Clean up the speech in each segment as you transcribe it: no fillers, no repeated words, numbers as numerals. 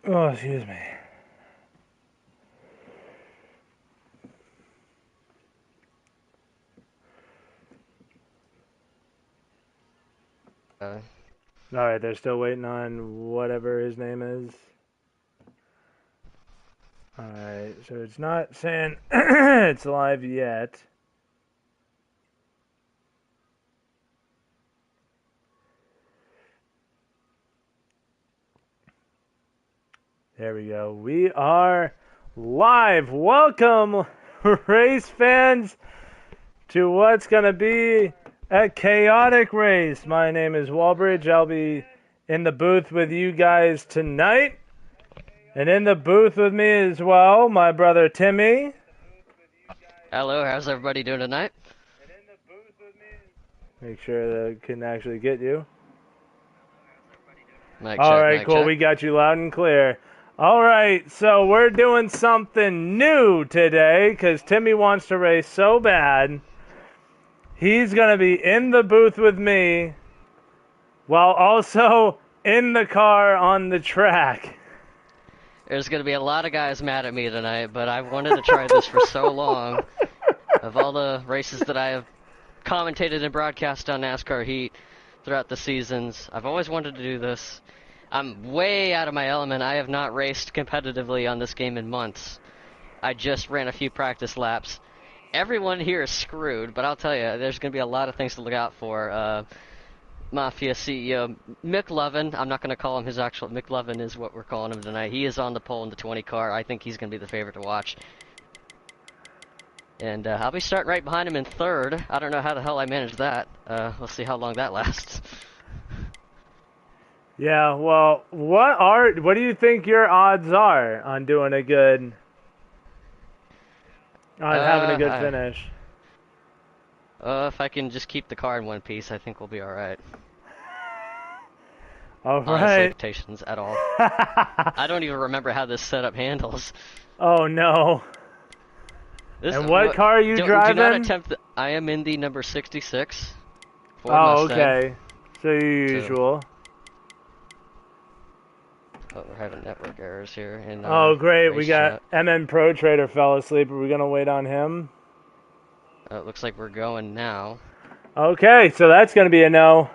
Oh, excuse me. Uh, Alright, they're still waiting on whatever his name is. Alright, so it's not saying it's live yet. There we go. We are live. Welcome, race fans, to what's going to be a chaotic race. My name is Walbridge. I'll be in the booth with you guys tonight. And in the booth with me as well, my brother Timmy. Hello, how's everybody doing tonight? Make sure that can actually get you. Mic All check, right, mic cool. check. We got you loud and clear. All right, so we're doing something new today because Timmy wants to race so bad. He's going to be in the booth with me while also in the car on the track. There's gonna be a lot of guys mad at me tonight, but I wanted to try this for so long. Of all the races that I have commentated and broadcast on NASCAR Heat throughout the seasons, I've always wanted to do this. I'm way out of my element. I have not raced competitively on this game in months. I just ran a few practice laps. Everyone here is screwed, but I'll tell you, there's going to be a lot of things to look out for. Mafia CEO Mick Lovin, I'm not going to call him his actual, Mick Lovin is what we're calling him tonight. He is on the pole in the 20 car. I think he's going to be the favorite to watch. And I'll be starting right behind him in third. I don't know how the hell I managed that. We'll see how long that lasts. Yeah, well, what do you think your odds are on doing a good, on having a good I, finish? if I can just keep the car in one piece, I think we'll be alright. All Honestly, right. expectations at all. I don't even remember how this setup handles. Oh no. This And what car are you do not driving? attempt. I am in the number 66 Ford Oh, Mustang. okay. So your So, usual. oh, we're having network errors here in Oh, great. We race got chat. MN Pro Trader fell asleep. Are we going to wait on him? It looks like we're going now. Okay, so that's going to be a no.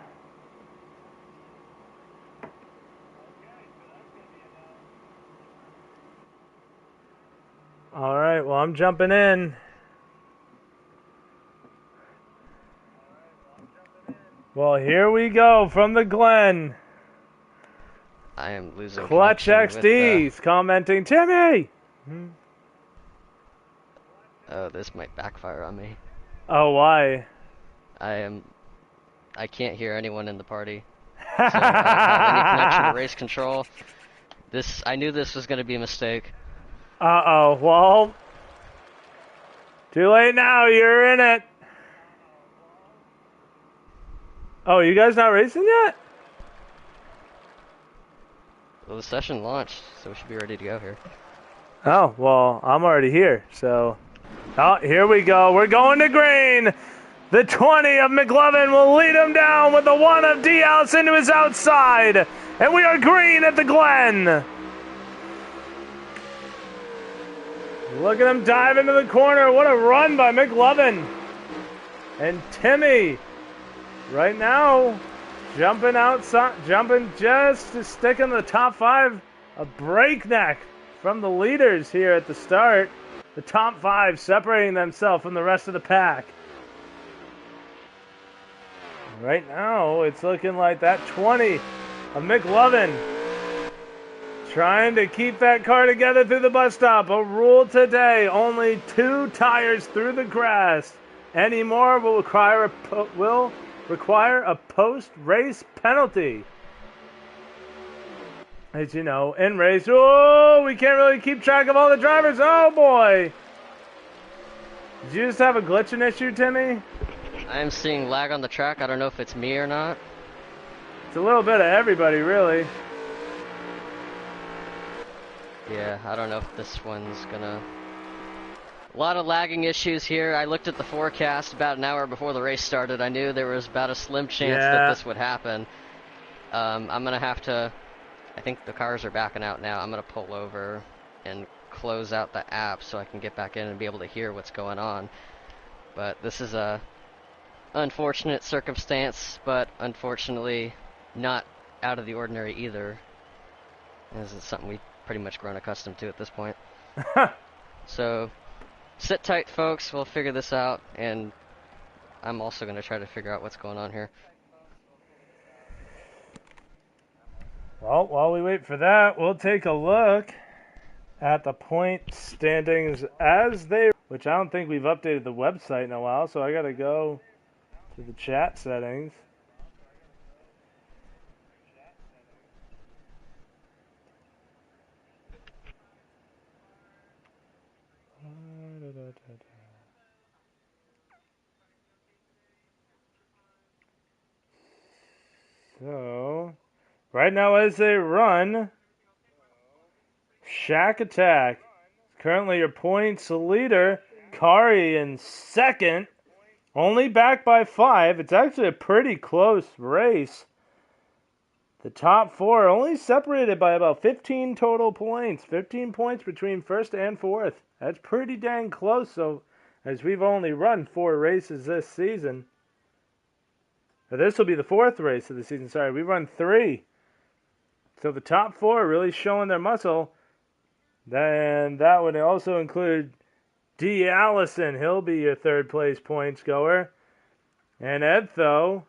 All right, well, I'm jumping in. Well, here we go from the Glen. I am losing Clutch connection with XD's commenting, Timmy! oh, this might backfire on me. Oh, why? I can't hear anyone in the party. So I don't have any connection to race control. I knew this was going to be a mistake. Uh-oh, well, too late now, you're in it. Oh, you guys not racing yet? Well, the session launched, so we should be ready to go here. Oh, well, I'm already here, so. Oh, here we go. We're going to green. The 20 of McLovin will lead him down with the 1 of Diaz into his outside. And we are green at the Glen. Look at him dive into the corner. What a run by McLovin. And Timmy, right now, jumping outside, jumping just to stick in the top 5. A breakneck from the leaders here at the start. The top 5 separating themselves from the rest of the pack. Right now, it's looking like that 20 of McLovin trying to keep that car together through the bus stop. A rule today, only 2 tires through the grass. Any more will require a post-race penalty. As you know, in race, oh, we can't really keep track of all the drivers. Oh boy. Did you just have a glitching issue, Timmy? I am seeing lag on the track. I don't know if it's me or not. It's a little bit of everybody, really. Yeah, I don't know if this one's gonna... A lot of lagging issues here. I looked at the forecast about an hour before the race started. I knew there was about a slim chance that this would happen. I'm gonna have to I think the cars are backing out now. I'm going to pull over and close out the app so I can get back in and be able to hear what's going on. But this is a unfortunate circumstance, but unfortunately not out of the ordinary either. This is something we've pretty much grown accustomed to at this point. So, sit tight, folks. We'll figure this out, and I'm also going to try to figure out what's going on here. Well, while we wait for that, we'll take a look at the point standings as they, which I don't think we've updated the website in a while, so I got to go to the chat settings. So, right now as they run, Shack Attack is currently your points leader. Kari in second, only back by 5. It's actually a pretty close race. The top 4 only separated by about 15 total points. 15 points between first and fourth. That's pretty dang close, so as we've only run 4 races this season. This will be the 4th race of the season. Sorry, we run 3. So the top 4 really showing their muscle. Then that would also include D. Allison. He'll be your 3rd place points goer. And Edtho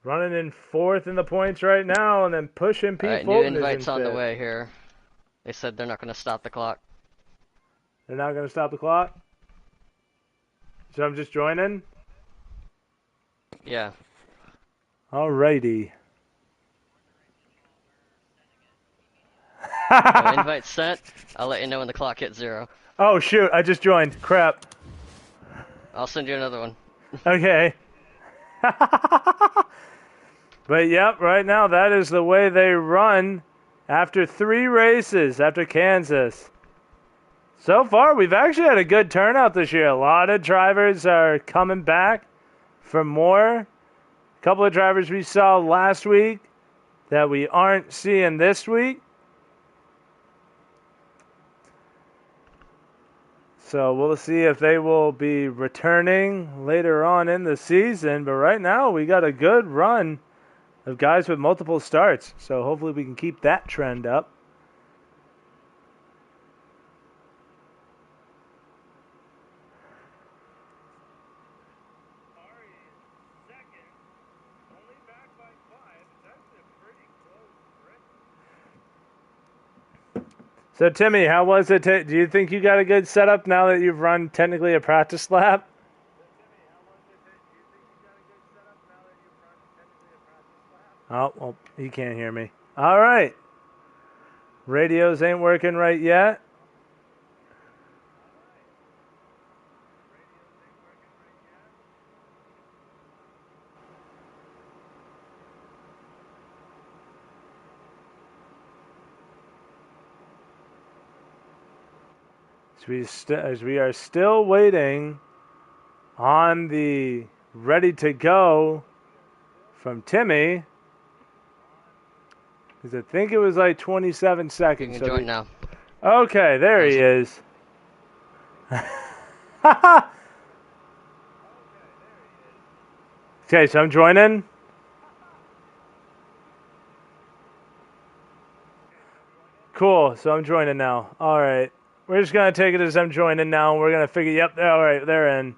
running in 4th in the points right now, and then pushing Pete Fulton. New invites on the way here. They said they're not going to stop the clock. They're not going to stop the clock? So I'm just joining? Yeah. Alrighty. Invite sent. I'll let you know when the clock hits 0. Oh shoot, I just joined. Crap. I'll send you another one. Okay. But yep, right now that is the way they run after 3 races after Kansas. So far, we've actually had a good turnout this year. A lot of drivers are coming back for more. A couple of drivers we saw last week that we aren't seeing this week. So we'll see if they will be returning later on in the season. But right now, we got a good run of guys with multiple starts. So hopefully we can keep that trend up. So, Timmy, how was it? Do you think you got a good setup now that you've run technically a practice lap? Oh, well, he can't hear me. All right. Radios ain't working right yet. As we are still waiting on the ready to go from Timmy, because I think it was like 27 seconds. You can join now. Okay, there he is. Okay, so I'm joining. Cool, so I'm joining now. All right. We're just going to take it as I'm joining now, and we're going to figure, yep, all right, they're in.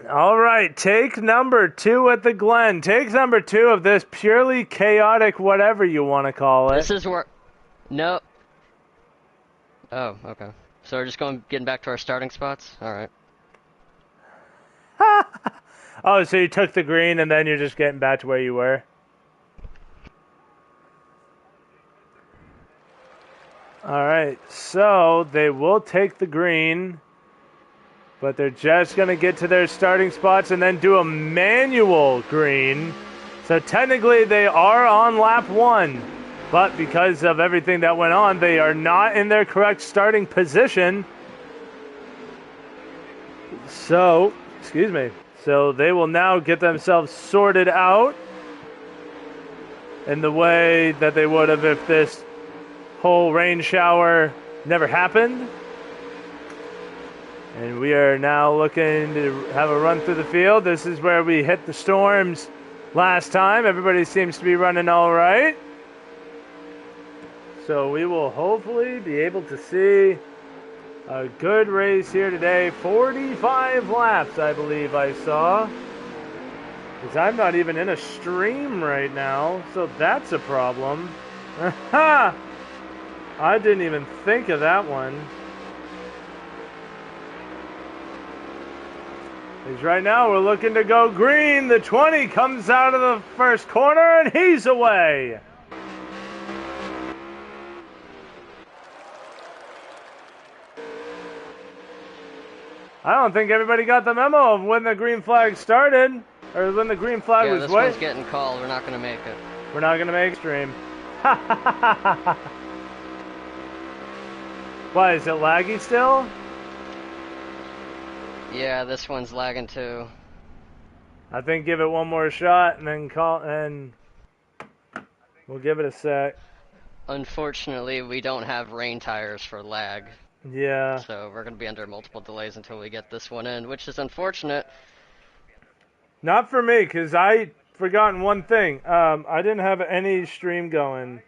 All right, take number 2 at the Glen. Take number 2 of this purely chaotic whatever you want to call it. This is where... No. Oh, okay. So we're just getting back to our starting spots? All right. Oh, so you took the green, and then you're just getting back to where you were? All right, so they will take the green, but they're just going to get to their starting spots and then do a manual green. So technically they are on lap 1, but because of everything that went on, they are not in their correct starting position. So, excuse me. So they will now get themselves sorted out. in the way that they would have if this whole rain shower never happened. And we are now looking to have a run through the field. This is where we hit the storms last time. Everybody seems to be running all right. So we will hopefully be able to see a good race here today. 45 laps, I believe I saw. Because I'm not even in a stream right now, so that's a problem. Aha! I didn't even think of that one. Because right now we're looking to go green. The 20 comes out of the first corner and he's away. I don't think everybody got the memo of when the green flag started, or when the green flag was this waiting. one's getting called. We're not going to make it. We're not going to make stream. Why, is it laggy still? Yeah, this one's lagging too. I think give it one more shot and then call, and we'll give it a sec. Unfortunately, we don't have rain tires for lag. Yeah. So we're going to be under multiple delays until we get this one in, which is unfortunate. Not for me, because I forgotten one thing. I didn't have any stream going.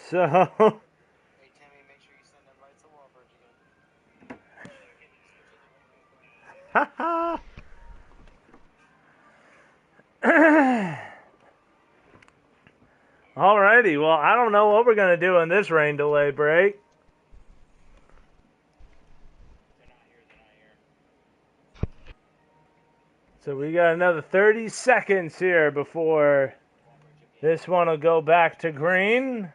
So... Hey, Timmy, make sure you send invites to Wallbridge again. Alrighty, well, I don't know what we're going to do in this rain delay break. So we got another 30 seconds here before this one will go back to green.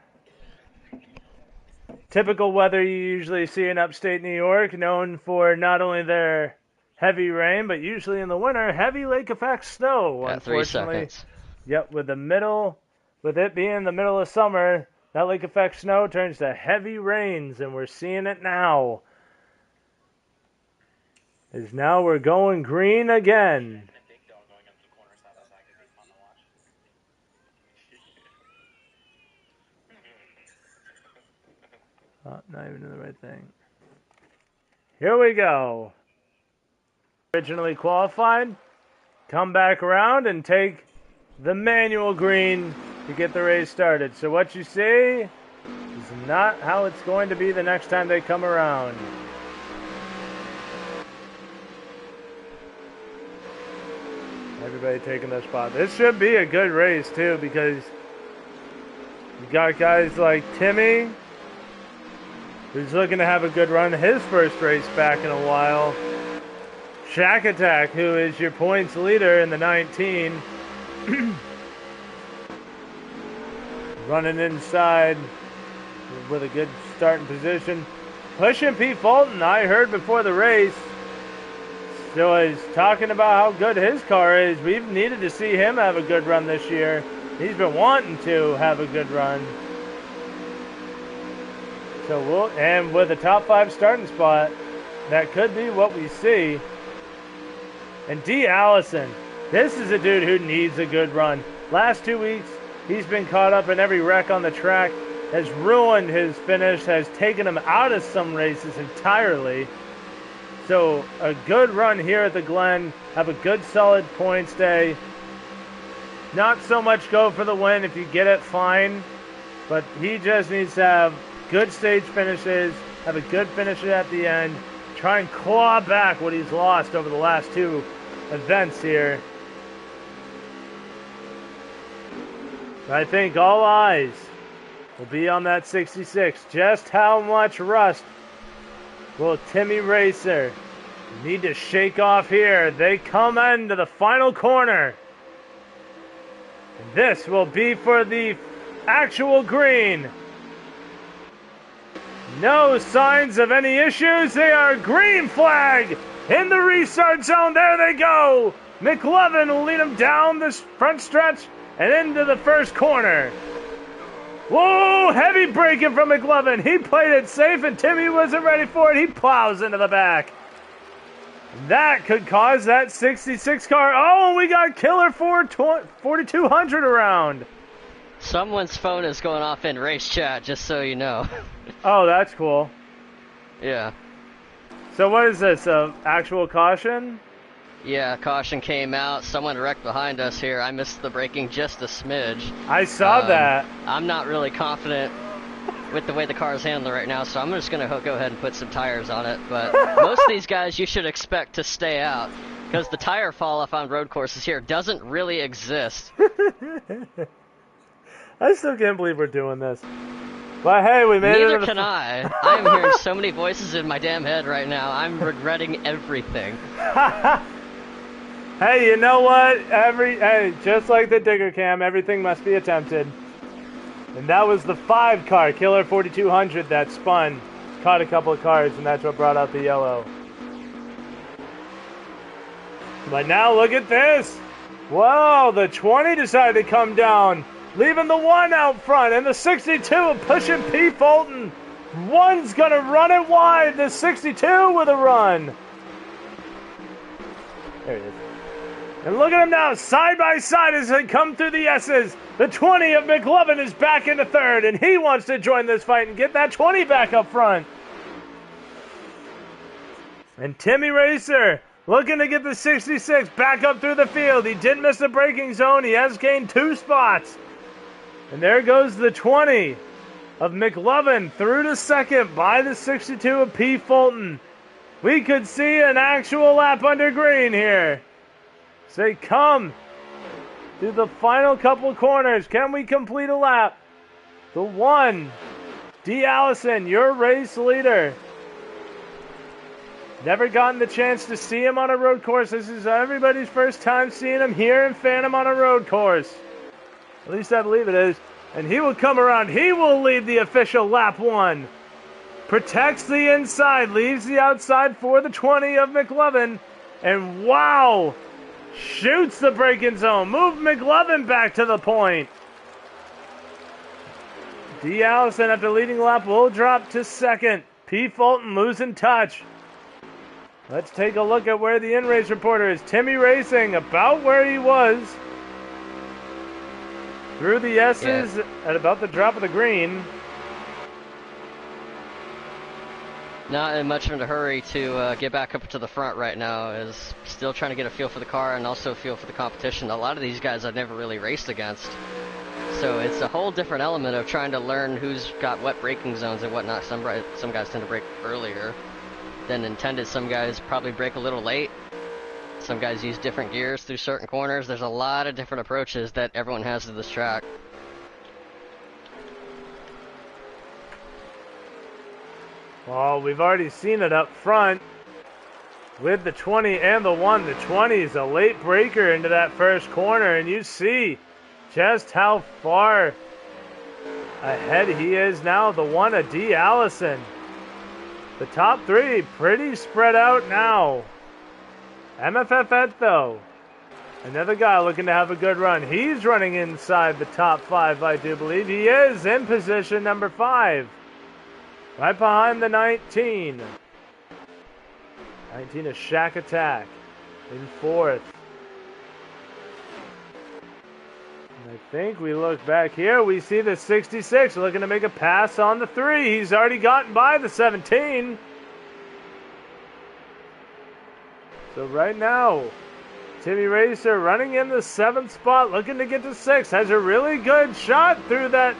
Typical weather you usually see in upstate New York, known for not only their heavy rain, but usually in the winter, heavy lake effect snow. At 3 seconds. Yep, with it being the middle of summer, that lake effect snow turns to heavy rains, and we're seeing it now. As now we're going green again. Oh, not even in the right thing. Here we go. Originally qualified, come back around and take the manual green to get the race started. So what you see is not how it's going to be the next time they come around. Everybody taking their spot. This should be a good race too, because you got guys like Timmy, who's looking to have a good run, his first race back in a while. Shack Attack, who is your points leader in the 19. Running inside with a good starting position. Pushing Pete Fulton, I heard before the race, so he's talking about how good his car is. We've needed to see him have a good run this year. He's been wanting to have a good run. So and with a top 5 starting spot, that could be what we see. And D. Allison, this is a dude who needs a good run. Last 2 weeks, he's been caught up in every wreck on the track, has ruined his finish, has taken him out of some races entirely. So a good run here at the Glen, have a good solid points day. Not so much go for the win. If you get it, fine. But he just needs to have good stage finishes, have a good finish at the end, try and claw back what he's lost over the last 2 events here. I think all eyes will be on that 66. Just how much rust will Timmy Racer need to shake off here? They come into the final corner. This will be for the actual green. No signs of any issues. They are green flag in the restart zone. There they go. McLovin will lead them down this front stretch and into the first corner. Whoa, heavy braking from McLovin. He played it safe and Timmy wasn't ready for it. He plows into the back. That could cause that 66 car. Oh, we got Killer 4200 around. Someone's phone is going off in race chat, just so you know. Oh, that's cool. Yeah. So what is this, actual caution? Yeah, caution came out. Someone wrecked behind us here. I missed the braking just a smidge. I saw that. I'm not really confident with the way the car is handling right now, so I'm just going to go ahead and put some tires on it. But most of these guys you should expect to stay out, because the tire fall-off on road courses here doesn't really exist. I still can't believe we're doing this. But hey, we made it. Neither can I. I'm hearing so many voices in my damn head right now. I'm regretting everything. Hey, you know what? Hey, just like the digger cam, everything must be attempted. And that was the 5 car, Killer 4200, that spun. Caught a couple of cars, and that's what brought out the yellow. But now look at this. Whoa, the 20 decided to come down, leaving the 1 out front, and the 62 pushing P. Fulton. 1's going to run it wide, the 62 with a run. There he is. And look at him now, side by side as they come through the S's. The 20 of McLovin is back into 3rd, and he wants to join this fight and get that 20 back up front. And Timmy Racer looking to get the 66 back up through the field. He didn't miss the braking zone. He has gained 2 spots. And there goes the 20 of McLovin through to 2nd by the 62 of P. Fulton. We could see an actual lap under green here. Say, come to the final couple corners. Can we complete a lap? The 1, D. Allison, your race leader. Never gotten the chance to see him on a road course. This is everybody's first time seeing him here in Phantom on a road course. At least I believe it is. And he will come around. He will lead the official lap 1. Protects the inside, leaves the outside for the 20 of McLovin. And wow! Shoots the braking zone. Move McLovin back to the point. D. Allison, after leading lap, will drop to 2nd. P. Fulton losing touch. Let's take a look at where the in-race reporter is. Timmy Racing, about where he was. Through the S's at about the drop of the green. Not in much of a hurry to get back up to the front right now, is still trying to get a feel for the car and also a feel for the competition. A lot of these guys I've never really raced against. So it's a whole different element of trying to learn who's got what braking zones and whatnot. Some guys tend to brake earlier than intended. Some guys probably brake a little late. Some guys use different gears through certain corners. There's a lot of different approaches that everyone has to this track. Well, we've already seen it up front with the 20 and the 1. The 20 is a late breaker into that first corner, and you see just how far ahead he is now. The 1 of D. Allison. The top 3 pretty spread out now. MFF Ed, though, another guy looking to have a good run. He's running inside the top 5, I do believe. He is in position number 5. Right behind the 19. 19 is Shack Attack in 4th. And I think we look back here. We see the 66 looking to make a pass on the 3. He's already gotten by the 17. So right now, Timmy Racer running in the 7th spot, looking to get to 6. Has a really good shot through that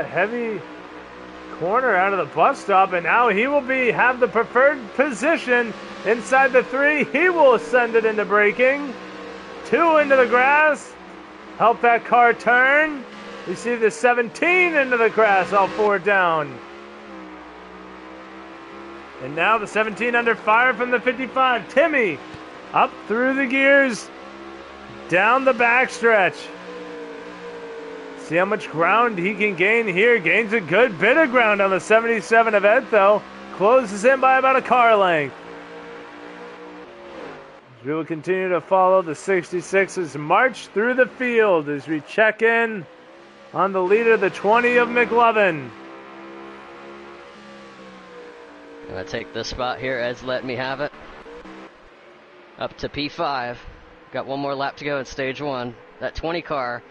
heavy corner out of the bus stop, and now he will have the preferred position inside the 3. He will send it into braking. 2 into the grass. Help that car turn. We see the 17 into the grass, all 4 down. And now the 17 under fire from the 55. Timmy up through the gears, down the backstretch. See how much ground he can gain here. Gains a good bit of ground on the 77 of Ed, though. Closes in by about a car length. We will continue to follow the 66's march through the field as we check in on the leader, the 20 of McLovin. Gonna take this spot here. Ed's letting me have it. Up to P5. Got one more lap to go in stage 1. That 20 car,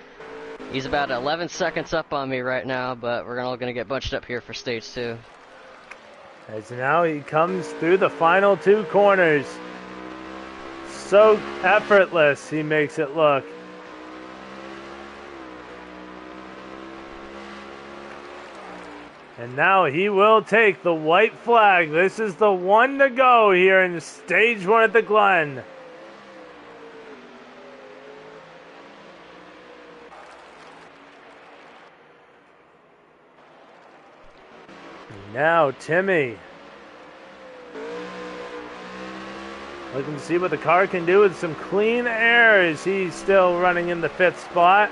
he's about 11 seconds up on me right now, but we're all gonna get bunched up here for stage 2. As now he comes through the final 2 corners. So effortless he makes it look. And now he will take the white flag. This is the one to go here in stage 1 at the Glen. Now Timmy. Looking to see what the car can do with some clean air as he's still running in the 5th spot.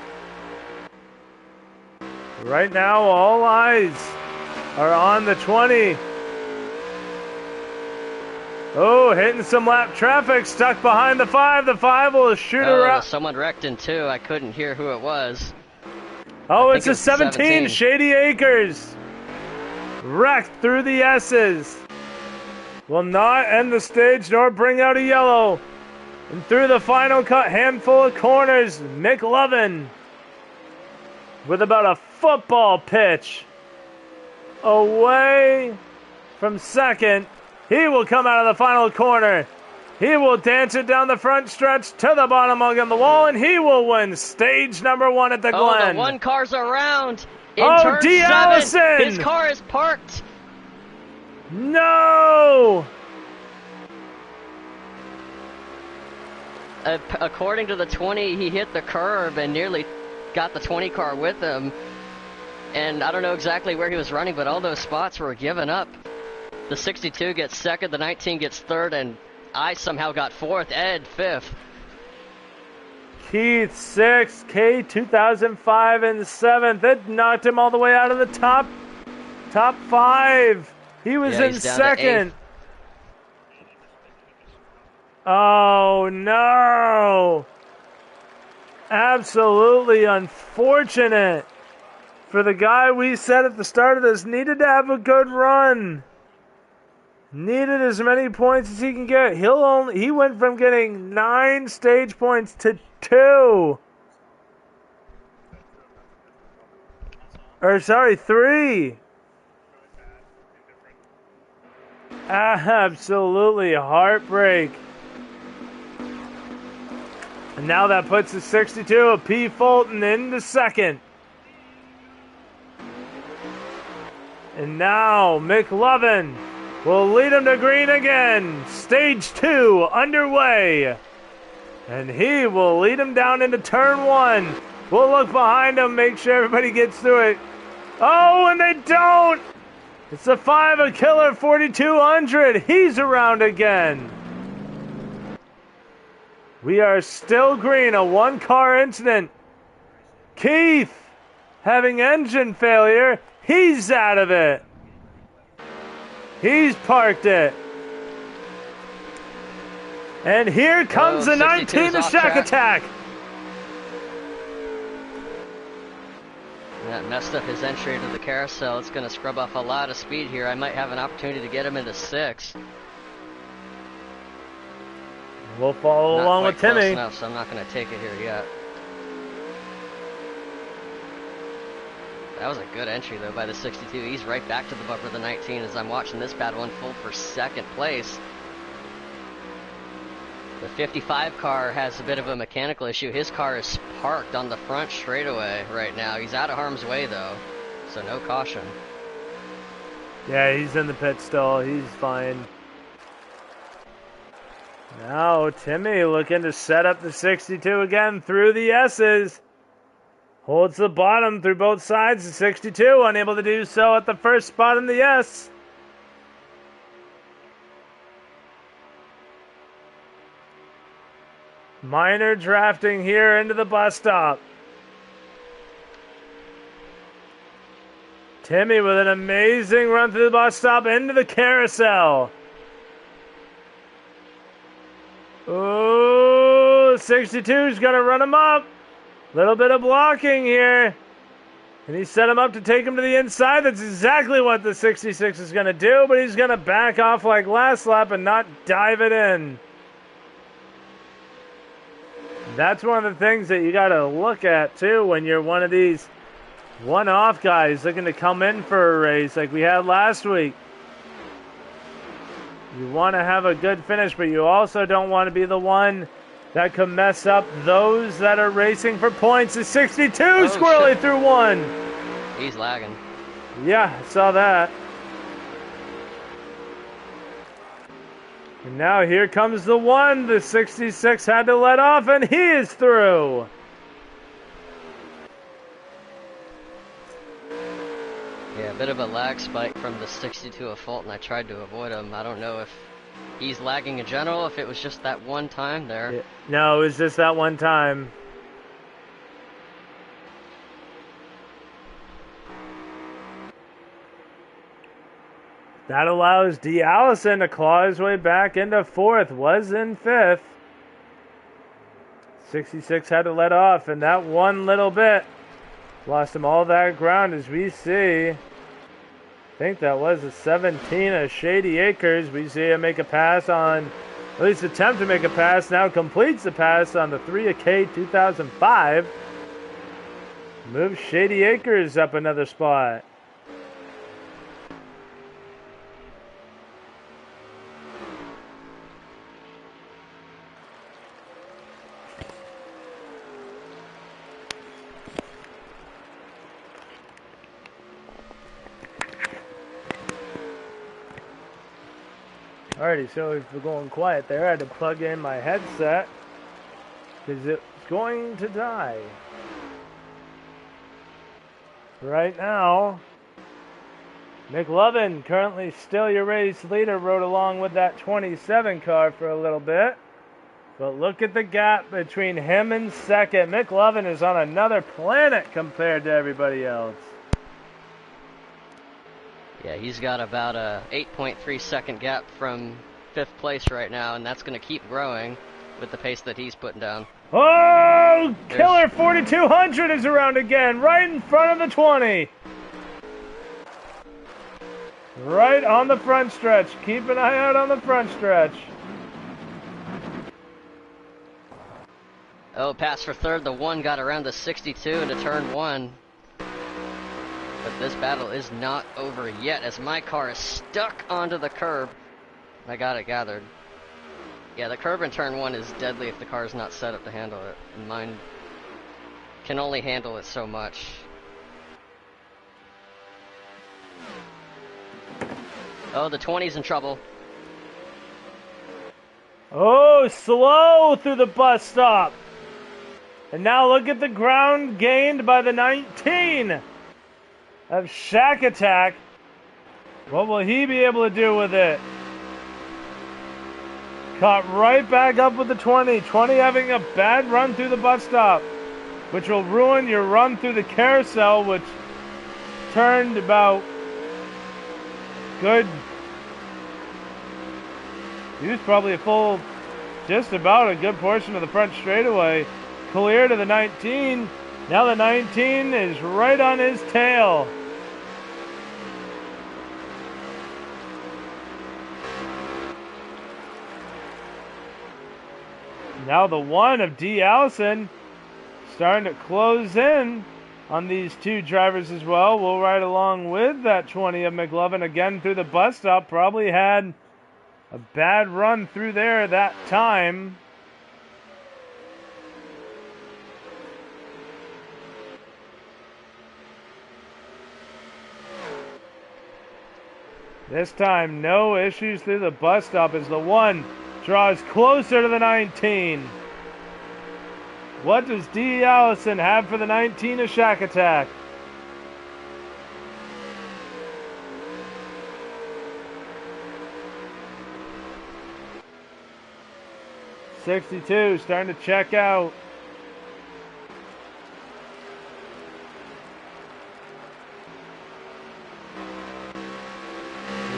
Right now all eyes are on the 20. Oh, hitting some lap traffic, stuck behind the 5. The 5 will shoot around. Someone wrecked in 2. I couldn't hear who it was. Oh, it's a 17, Shady Acres. Wrecked through the S's. Will not end the stage nor bring out a yellow. And through the final handful of corners, McLovin with about a football pitch away from second. He will come out of the final corner. He will dance it down the front stretch to the bottom against the wall, and he will win stage number 1 at the Glen. Oh, the 1 car's around. In oh, turn D. 7, Allison! his car is parked. No! According to the 20, he hit the curb and nearly got the 20 car with him. And I don't know exactly where he was running, but all those spots were given up. The 62 gets 2nd, the 19 gets 3rd, and I somehow got 4th, Ed 5th. Keith 6th, K 2005 and 7th. It knocked him all the way out of the top 5. He was in 2nd. Oh no! Absolutely unfortunate for the guy we said at the start of this needed to have a good run. Needed as many points as he can get. He went from getting 9 stage points to 2. Or sorry, 3. Absolutely heartbreak. And now that puts the 62 of P. Fulton into 2nd. And now McLovin will lead him to green again. Stage 2 underway. And he will lead him down into turn 1. We'll look behind him, make sure everybody gets through it. Oh, and they don't! It's the 5 of Killer 4200. He's around again. We are still green, a 1-car incident. Keith having engine failure. He's out of it. He's parked it. And here comes the 19 to Shack Attack. That messed up his entry into the carousel. It's going to scrub off a lot of speed here. I might have an opportunity to get him into 6. We'll follow along with Timmy. Not enough, so I'm not going to take it here yet. That was a good entry, though, by the 62. He's right back to the bumper of the 19 as I'm watching this bad one full for 2nd place. The 55 car has a bit of a mechanical issue. His car is parked on the front straightaway right now. He's out of harm's way, though, so no caution. Yeah, he's in the pit still. He's fine. Now Timmy looking to set up the 62 again through the S's. Holds the bottom through both sides. The 62 unable to do so at the first spot in the S. Minor drafting here into the bus stop. Timmy with an amazing run through the bus stop into the carousel. Ooh, 62's going to run him up. Little bit of blocking here. And he set him up to take him to the inside. That's exactly what the 66 is going to do, but he's going to back off like last lap and not dive it in. That's one of the things that you got to look at, too, when you're one of these one-off guys looking to come in for a race like we had last week. You want to have a good finish, but you also don't want to be the one that could mess up those that are racing for points. The 62 squirrely shit. through one. He's lagging. Yeah, I saw that. And now here comes the one. The 66 had to let off, and he is through. Yeah, a bit of a lag spike from the 62 at fault, and I tried to avoid him. I don't know if he's lagging in general, if it was just that one time there. Yeah. No, it was just that one time. That allows D. Allison to claw his way back into fourth. Was in fifth. 66 had to let off, and that one little bit lost him all that ground, as we see. I think that was a 17 of Shady Acres. We see him make a pass on, at least attempt to make a pass, now completes the pass on the 3 of K 2005. Moves Shady Acres up another spot. Alrighty, so if we're going quiet there, I had to plug in my headset because it's going to die. Right now, McLovin, currently still your race leader, rode along with that 27 car for a little bit. But look at the gap between him and second. McLovin is on another planet compared to everybody else. Yeah, he's got about a 8.3 second gap from 5th place right now, and that's going to keep growing with the pace that he's putting down. Oh, killer 4200 is around again, right in front of the 20. Right on the front stretch. Keep an eye out on the front stretch. Oh, pass for third. The one got around the 62 into turn one. But this battle is not over yet, as my car is stuck onto the curb. I got it gathered. Yeah, the curb in turn one is deadly if the car is not set up to handle it. And mine can only handle it so much. Oh, the 20's in trouble. Oh, slow through the bus stop. And now look at the ground gained by the 19 of Shack Attack. What will he be able to do with it? Caught right back up with the 20. 20 having a bad run through the bus stop, which will ruin your run through the carousel, which turned about good. Used probably a full, just about a good portion of the front straightaway. Clear to the 19. Now the 19 is right on his tail. Now the one of D. Allison starting to close in on these two drivers as well. We'll ride along with that 20 of McLovin again through the bus stop. Probably had a bad run through there that time. This time, no issues through the bus stop as the one draws closer to the 19. What does D. Allison have for the 19 of Shack Attack? '62 starting to check out.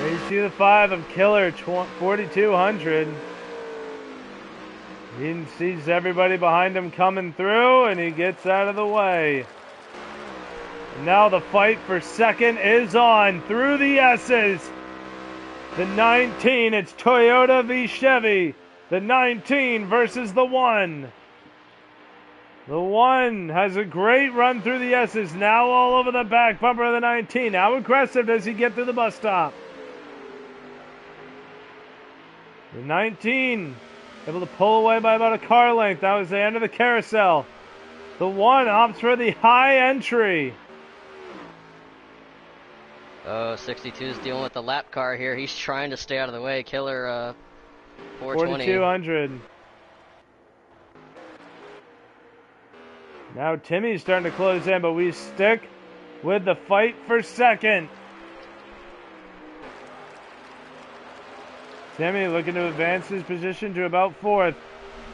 Race to the 5 of Killer 4200. He sees everybody behind him coming through, and he gets out of the way. Now the fight for second is on through the S's. The 19, it's Toyota v Chevy. The 19 versus the 1. The 1 has a great run through the S's. Now all over the back bumper of the 19. How aggressive does he get through the bus stop? The 19 able to pull away by about a car length. That was the end of the carousel. The 1 opts for the high entry. Oh, 62 is dealing with the lap car here. He's trying to stay out of the way. Killer 420. 4,200. Now Timmy's starting to close in, but we stick with the fight for second. Timmy looking to advance his position to about 4th.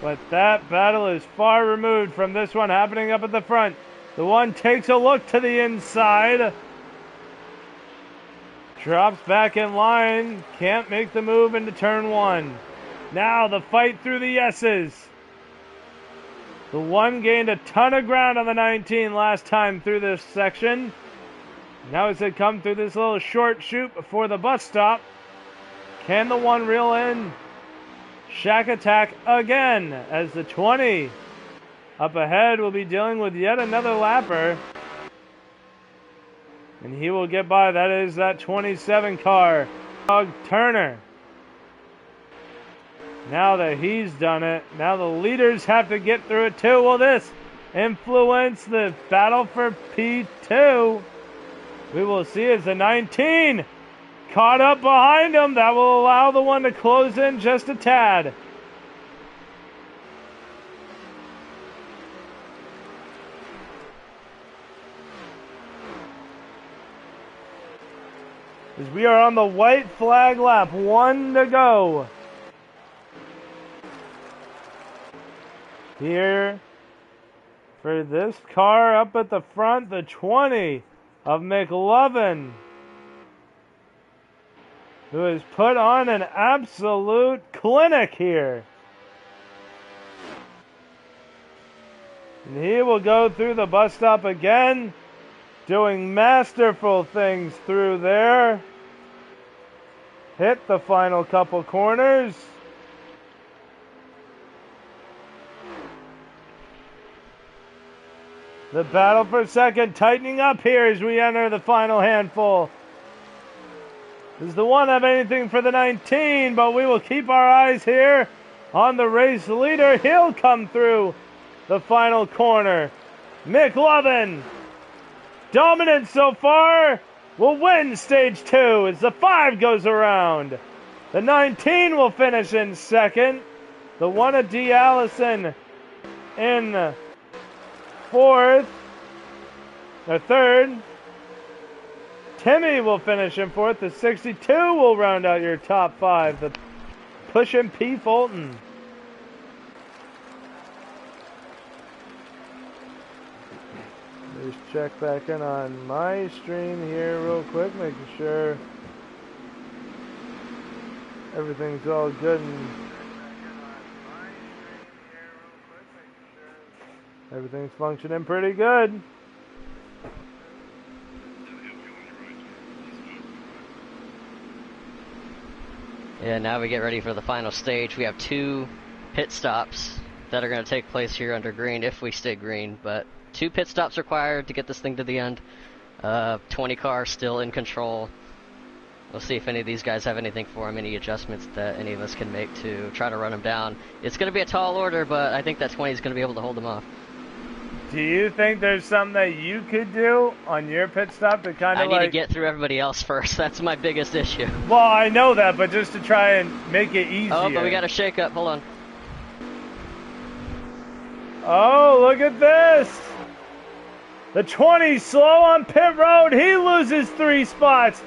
But that battle is far removed from this one happening up at the front. The 1 takes a look to the inside. Drops back in line. Can't make the move into turn 1. Now the fight through the S's. The 1 gained a ton of ground on the 19 last time through this section. Now as they come through this little short chute before the bus stop, can the 1 reel in? Shack attack again as the 20 up ahead will be dealing with yet another lapper. And he will get by. That is that 27 car. Doug Turner. Now that he's done it, now the leaders have to get through it too. Will this influence the battle for P2? We will see as the 19 caught up behind him. That will allow the 1 to close in just a tad. As we are on the white flag lap, 1 to go. Here for this car up at the front, the 20 of McLovin, who has put on an absolute clinic here. And he will go through the bus stop again, doing masterful things through there. Hit the final couple corners. The battle for second tightening up here as we enter the final handful. Does the 1 have anything for the 19? But we will keep our eyes here on the race leader. He'll come through the final corner. McLovin, dominant so far, will win stage 2 as the 5 goes around. The 19 will finish in second. The 1 of D. Allison in 4th, or 3rd. Timmy will finish in 4th. The 62 will round out your top 5. The pushing P. Fulton. Just check back in on my stream here real quick, making sure everything's all good and everything's functioning pretty good. Yeah, now we get ready for the final stage. We have 2 pit stops that are going to take place here under green if we stay green, but 2 pit stops required to get this thing to the end. 20 cars still in control. We'll see if any of these guys have anything for him, any adjustments that any of us can make to try to run him down. It's going to be a tall order, but I think that 20 is going to be able to hold him off. Do you think there's something that you could do on your pit stop to kind of I need to get through everybody else first. That's my biggest issue. Well, I know that, but just to try and make it easier. Oh, but we got a shake up. Hold on. Oh, look at this. The 20 slow on pit road. He loses 3 spots.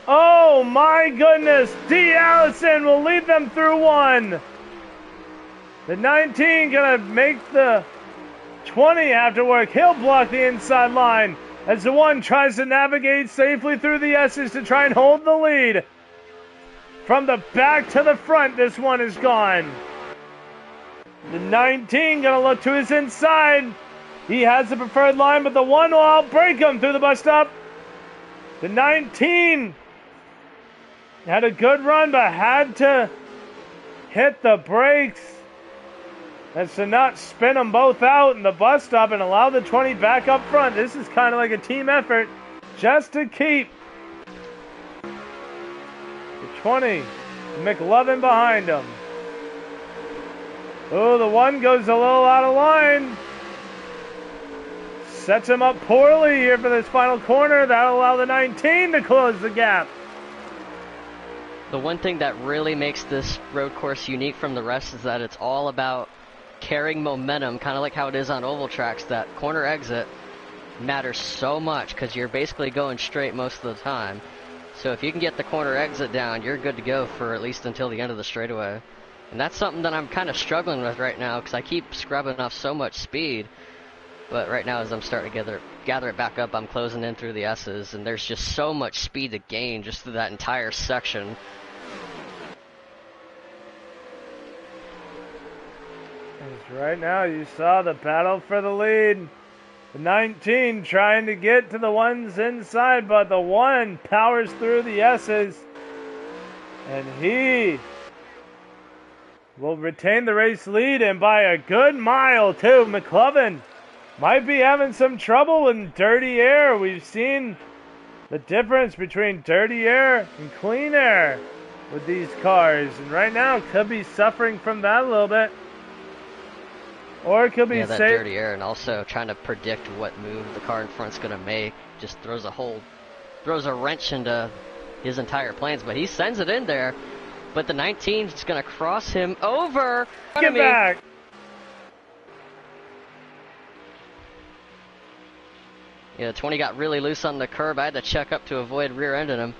Oh, my goodness. D. Allison will lead them through 1. The 19 gonna make the 20 have to work. He'll block the inside line as the 1 tries to navigate safely through the S's to try and hold the lead. From the back to the front, this 1 is gone. The 19 gonna look to his inside. He has the preferred line, but the 1 will outbreak him through the bus stop. The 19 had a good run, but had to hit the brakes as to not spin them both out in the bus stop and allow the 20 back up front. This is kind of like a team effort just to keep the 20 McLovin behind him. Oh, the 1 goes a little out of line. Sets him up poorly here for this final corner. That'll allow the 19 to close the gap. The one thing that really makes this road course unique from the rest is that it's all about carrying momentum, kind of like how it is on oval tracks. That corner exit matters so much because you're basically going straight most of the time. So if you can get the corner exit down, you're good to go for at least until the end of the straightaway. And that's something that I'm kind of struggling with right now because I keep scrubbing off so much speed. But right now, as I'm starting to gather it back up, I'm closing in through the S's, and there's just so much speed to gain just through that entire section. As right now, you saw the battle for the lead. The 19 trying to get to the 1's inside, but the 1 powers through the S's, and he will retain the race lead, and by a good mile, too. McLovin might be having some trouble in dirty air. We've seen the difference between dirty air and clean air with these cars. And right now, could be suffering from that a little bit. Or it could be that dirty air, and also trying to predict what move the car in front's going to make. Just throws a wrench into his entire plans. But he sends it in there. But the 19's going to cross him over. Get back. Yeah, the 20 got really loose on the curb. I had to check up to avoid rear-ending him.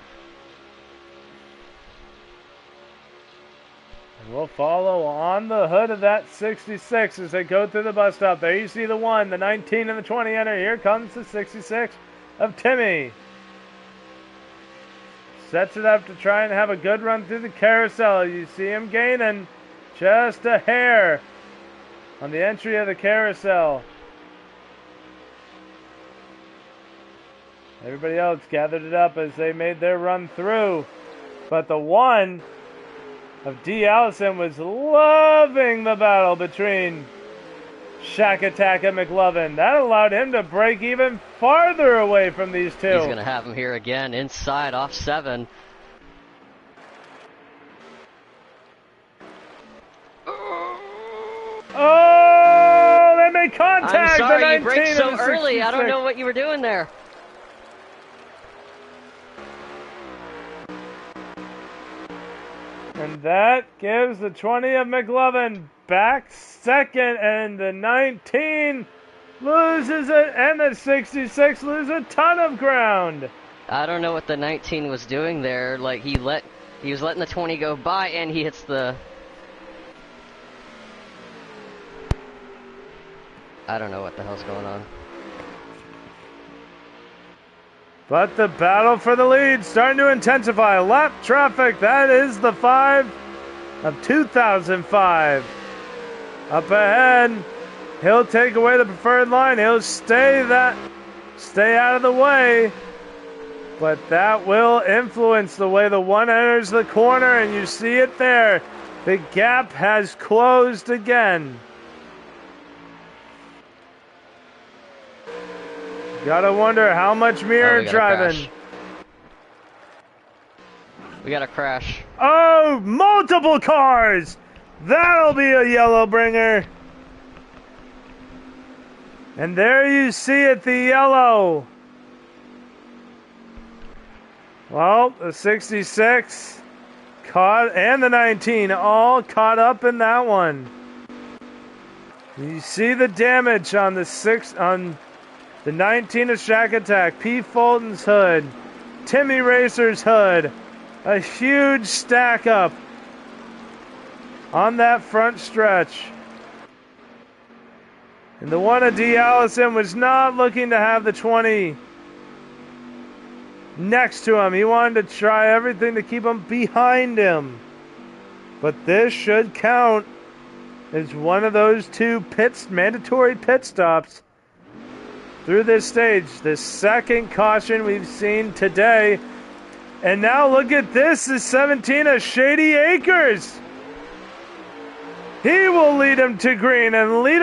And we'll follow on the hood of that 66 as they go through the bus stop. There you see the 1, the 19, and the 20 enter. Here comes the 66 of Timmy. Sets it up to try and have a good run through the carousel. You see him gaining just a hair on the entry of the carousel. Everybody else gathered it up as they made their run through. But the 1 of D. Allison was loving the battle between Shack Attack and McLovin. That allowed him to break even farther away from these two. He's going to have him here again, inside, off 7. Oh, they made contact! I'm sorry, the you braked so and the early. I don't 66. know what you were doing there. And that gives the 20 of McLovin back second, and the 19 loses it, and the 66 loses a ton of ground. I don't know what the 19 was doing there. Like, he was letting the 20 go by, and he hits the... I don't know what the hell's going on. But the battle for the lead starting to intensify. Lap traffic, that is the 5 of 2005. Up ahead, he'll take away the preferred line. He'll stay out of the way. But that will influence the way the 1 enters the corner, and you see it there. The gap has closed again. Gotta wonder how much mirror driving. We got a crash. Oh, multiple cars! That'll be a yellow bringer. And there you see it, the yellow. Well, the 66 caught, and the 19 all caught up in that one. You see the damage on the 19 of Shack Attack, P. Fulton's hood, Timmy Racer's hood, a huge stack up on that front stretch. And the 1 of D. Allison was not looking to have the 20 next to him. He wanted to try everything to keep him behind him. But this should count as one of those 2 mandatory pit stops through this stage. The second caution we've seen today. And now look at this, the 17 of Shady Acres. He will lead him to green and lead him